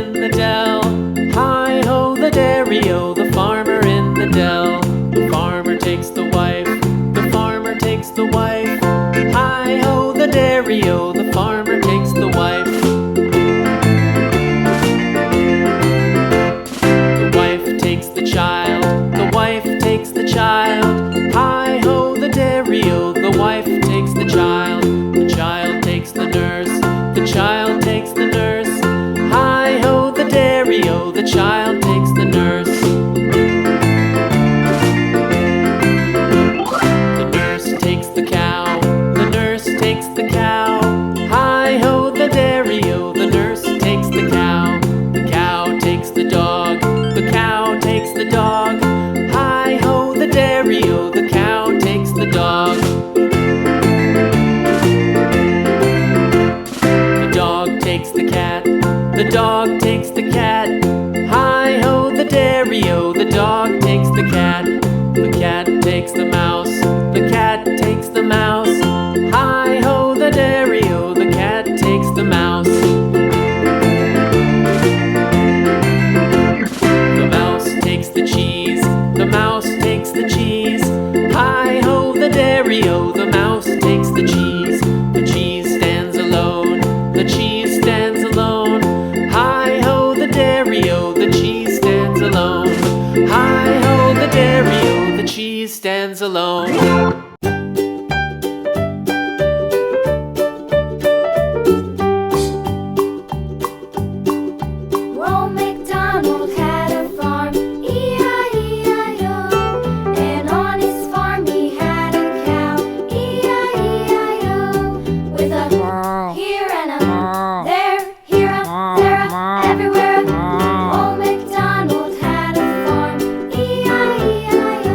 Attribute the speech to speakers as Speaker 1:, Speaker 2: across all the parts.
Speaker 1: in the dell. Hi-ho, the dairy-o, the farmer in the dell. The farmer takes the wife, the farmer takes the wife. Hi-ho, the dairy-o, the farmer takes the wife. The wife takes the child, the wife takes the child. Hi-ho, the dairy-o, the wife takes the child. The child takes the nurse, the child takes the nurse. Hi-ho, the dairy-o, the child takes the nurse. The nurse takes the cow, the nurse takes the cow. Hi-ho, the dairy-o, the nurse takes the cow. The cow takes the dog, the cow takes the dog. Hi-ho, the dairy-o, the cow takes the dog. The dog takes the cat, the dog takes the cat. Hi-ho, the dairy-o, the dog takes the cat. The cat takes the mouse, the cat takes the mouse. Hi-ho, the dairy-o, the cat takes the mouse. The mouse takes the cheese, the mouse takes the cheese. Hi-ho, the dairy-o, the mouse takes the cheese. The cheese stands alone, the cheese stands alone. Hi-ho, the dairy-o, the cheese stands alone. Hi-ho, the dairy-o, the cheese stands alone.
Speaker 2: Old MacDonald had a farm, E-I-E-I-O. And on his farm he had a cow, E-I-E-I-O. With a here and a there, here a, there a, everywhere a. Old MacDonald had a farm, E-I-E-I-O.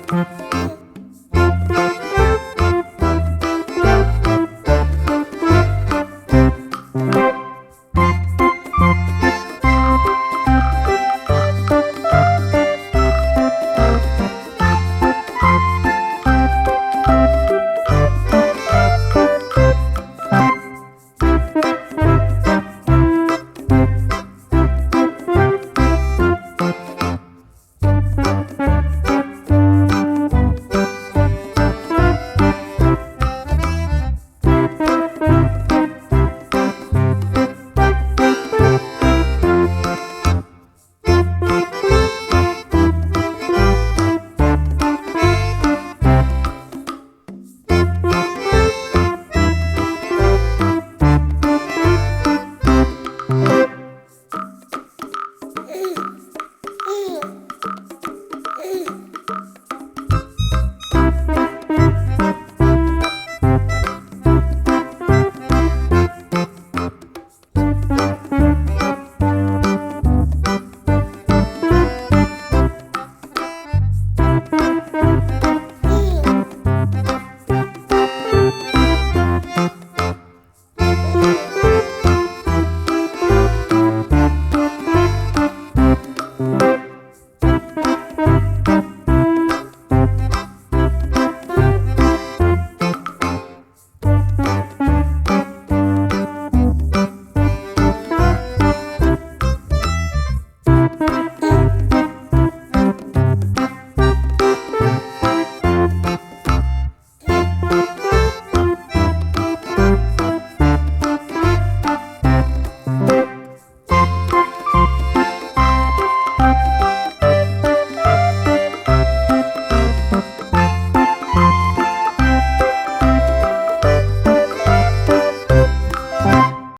Speaker 2: Here